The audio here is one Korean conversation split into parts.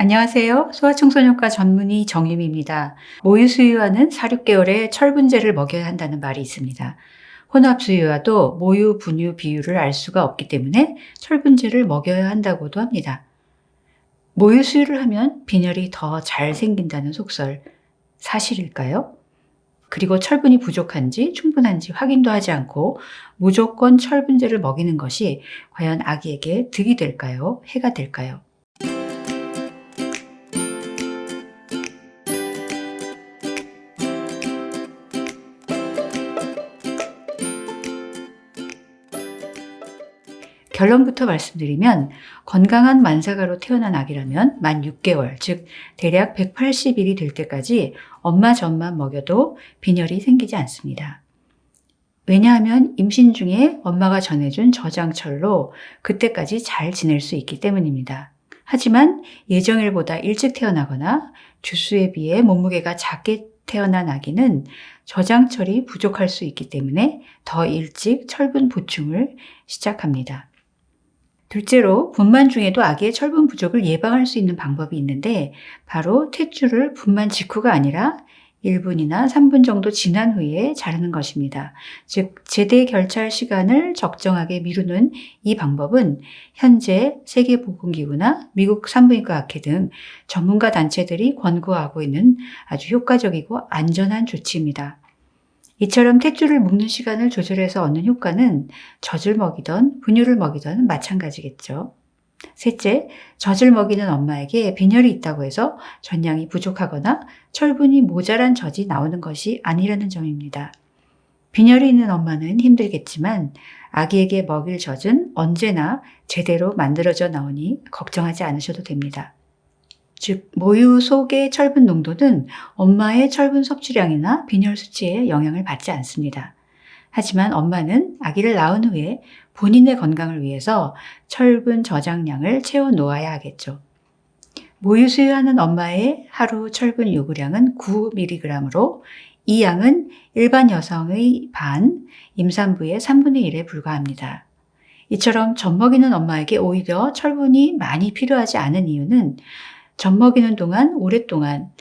안녕하세요. 소아청소년과 전문의 정유미입니다. 모유수유와는 4, 6개월에 철분제를 먹여야 한다는 말이 있습니다. 혼합수유와도 모유, 분유 비율을 알 수가 없기 때문에 철분제를 먹여야 한다고도 합니다. 모유수유를 하면 빈혈이 더 잘 생긴다는 속설, 사실일까요? 그리고 철분이 부족한지 충분한지 확인도 하지 않고 무조건 철분제를 먹이는 것이 과연 아기에게 득이 될까요? 해가 될까요? 결론부터 말씀드리면 건강한 만사가로 태어난 아기라면 만 6개월, 즉 대략 180일이 될 때까지 엄마 젖만 먹여도 빈혈이 생기지 않습니다. 왜냐하면 임신 중에 엄마가 전해준 저장철로 그때까지 잘 지낼 수 있기 때문입니다. 하지만 예정일보다 일찍 태어나거나 주수에 비해 몸무게가 작게 태어난 아기는 저장철이 부족할 수 있기 때문에 더 일찍 철분 보충을 시작합니다. 둘째로 분만 중에도 아기의 철분 부족을 예방할 수 있는 방법이 있는데 바로 탯줄을 분만 직후가 아니라 1분이나 3분 정도 지난 후에 자르는 것입니다. 즉 제대 결찰 시간을 적정하게 미루는 이 방법은 현재 세계보건기구나 미국 산부인과학회 등 전문가 단체들이 권고하고 있는 아주 효과적이고 안전한 조치입니다. 이처럼 탯줄을 묶는 시간을 조절해서 얻는 효과는 젖을 먹이던 분유를 먹이던 마찬가지겠죠. 셋째, 젖을 먹이는 엄마에게 빈혈이 있다고 해서 전량이 부족하거나 철분이 모자란 젖이 나오는 것이 아니라는 점입니다. 빈혈이 있는 엄마는 힘들겠지만 아기에게 먹일 젖은 언제나 제대로 만들어져 나오니 걱정하지 않으셔도 됩니다. 즉 모유 속의 철분 농도는 엄마의 철분 섭취량이나 빈혈 수치에 영향을 받지 않습니다. 하지만 엄마는 아기를 낳은 후에 본인의 건강을 위해서 철분 저장량을 채워 놓아야 하겠죠. 모유 수유하는 엄마의 하루 철분 요구량은 9mg으로 이 양은 일반 여성의 반, 임산부의 3분의 1에 불과합니다. 이처럼 젖 먹이는 엄마에게 오히려 철분이 많이 필요하지 않은 이유는 젖 먹이는 동안 오랫동안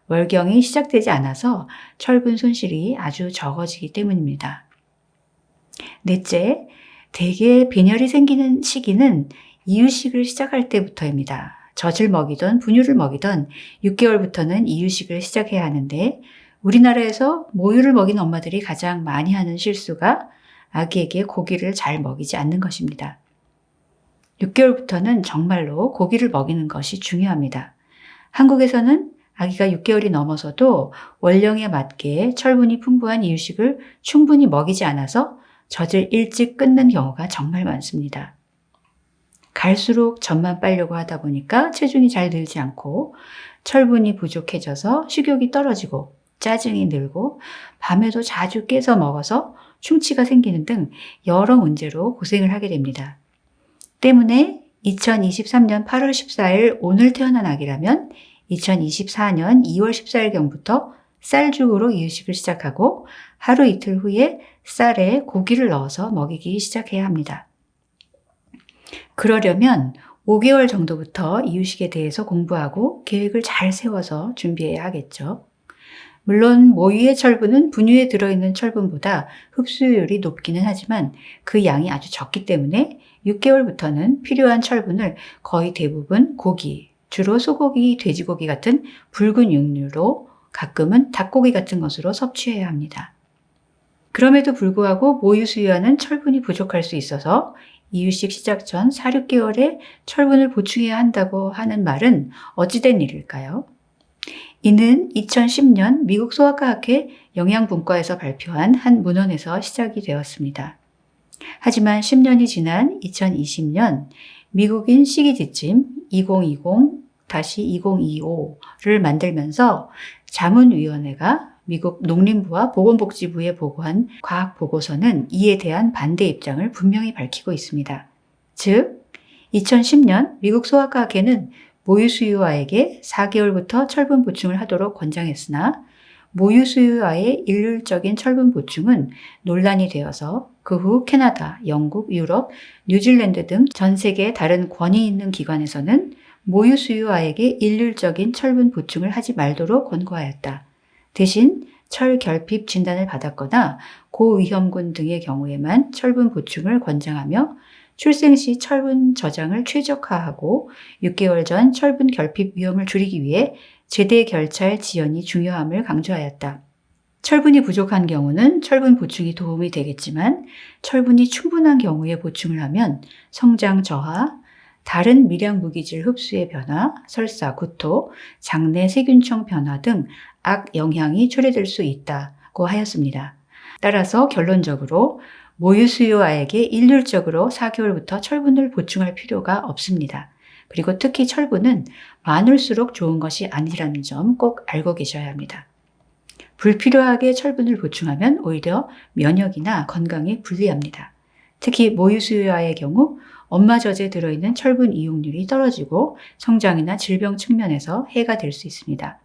월경이 시작되지 않아서 철분 손실이 아주 적어지기 때문입니다. 넷째, 대개 빈혈이 생기는 시기는 이유식을 시작할 때부터입니다. 젖을 먹이던 분유를 먹이던 6개월부터는 이유식을 시작해야 하는데 우리나라에서 모유를 먹이는 엄마들이 가장 많이 하는 실수가 아기에게 고기를 잘 먹이지 않는 것입니다. 6개월부터는 정말로 고기를 먹이는 것이 중요합니다. 한국에서는 아기가 6개월이 넘어서도 원령에 맞게 철분이 풍부한 이유식을 충분히 먹이지 않아서 젖을 일찍 끊는 경우가 정말 많습니다. 갈수록 젖만 빨려고 하다 보니까 체중이 잘 늘지 않고 철분이 부족해져서 식욕이 떨어지고 짜증이 늘고 밤에도 자주 깨서 먹어서 충치가 생기는 등 여러 문제로 고생을 하게 됩니다. 때문에 2023년 8월 14일 오늘 태어난 아기라면 2024년 2월 14일경부터 쌀죽으로 이유식을 시작하고 하루 이틀 후에 쌀에 고기를 넣어서 먹이기 시작해야 합니다. 그러려면 5개월 정도부터 이유식에 대해서 공부하고 계획을 잘 세워서 준비해야 하겠죠. 물론 모유의 철분은 분유에 들어있는 철분보다 흡수율이 높기는 하지만 그 양이 아주 적기 때문에 6개월부터는 필요한 철분을 거의 대부분 고기, 주로 소고기, 돼지고기 같은 붉은 육류로 가끔은 닭고기 같은 것으로 섭취해야 합니다. 그럼에도 불구하고 모유 수유와는 철분이 부족할 수 있어서 이유식 시작 전 4, 6개월에 철분을 보충해야 한다고 하는 말은 어찌된 일일까요? 이는 2010년 미국 소아과학회 영양분과에서 발표한 한 문헌에서 시작이 되었습니다. 하지만 10년이 지난 2020년 미국인 시기지침 2020-2025를 만들면서 자문위원회가 미국 농림부와 보건복지부에 보고한 과학 보고서는 이에 대한 반대 입장을 분명히 밝히고 있습니다. 즉, 2010년 미국 소아과학회는 모유수유아에게 4개월부터 철분 보충을 하도록 권장했으나 모유수유아의 일률적인 철분 보충은 논란이 되어서 그 후 캐나다, 영국, 유럽, 뉴질랜드 등 전 세계 다른 권위 있는 기관에서는 모유 수유아에게 일률적인 철분 보충을 하지 말도록 권고하였다. 대신 철 결핍 진단을 받았거나 고위험군 등의 경우에만 철분 보충을 권장하며 출생 시 철분 저장을 최적화하고 6개월 전 철분 결핍 위험을 줄이기 위해 제대 결찰 지연이 중요함을 강조하였다. 철분이 부족한 경우는 철분 보충이 도움이 되겠지만 철분이 충분한 경우에 보충을 하면 성장 저하, 다른 미량 무기질 흡수의 변화, 설사, 구토, 장내 세균청 변화 등 악영향이 초래될 수 있다고 하였습니다. 따라서 결론적으로 모유 수유아에게 일률적으로 4개월부터 철분을 보충할 필요가 없습니다. 그리고 특히 철분은 많을수록 좋은 것이 아니라는 점 꼭 알고 계셔야 합니다. 불필요하게 철분을 보충하면 오히려 면역이나 건강에 불리합니다. 특히 모유 수유아의 경우 엄마 젖에 들어있는 철분 이용률이 떨어지고 성장이나 질병 측면에서 해가 될 수 있습니다.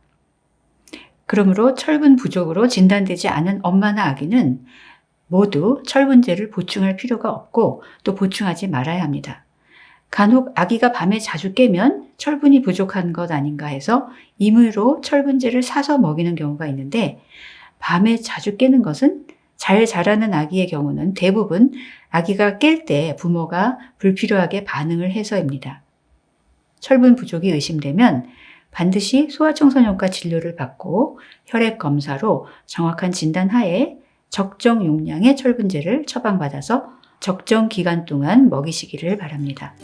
그러므로 철분 부족으로 진단되지 않은 엄마나 아기는 모두 철분제를 보충할 필요가 없고 또 보충하지 말아야 합니다. 간혹 아기가 밤에 자주 깨면 철분이 부족한 것 아닌가 해서 임의로 철분제를 사서 먹이는 경우가 있는데 밤에 자주 깨는 것은 잘 자라는 아기의 경우는 대부분 아기가 깰 때 부모가 불필요하게 반응을 해서입니다. 철분 부족이 의심되면 반드시 소아청소년과 진료를 받고 혈액 검사로 정확한 진단 하에 적정 용량의 철분제를 처방받아서 적정 기간 동안 먹이시기를 바랍니다.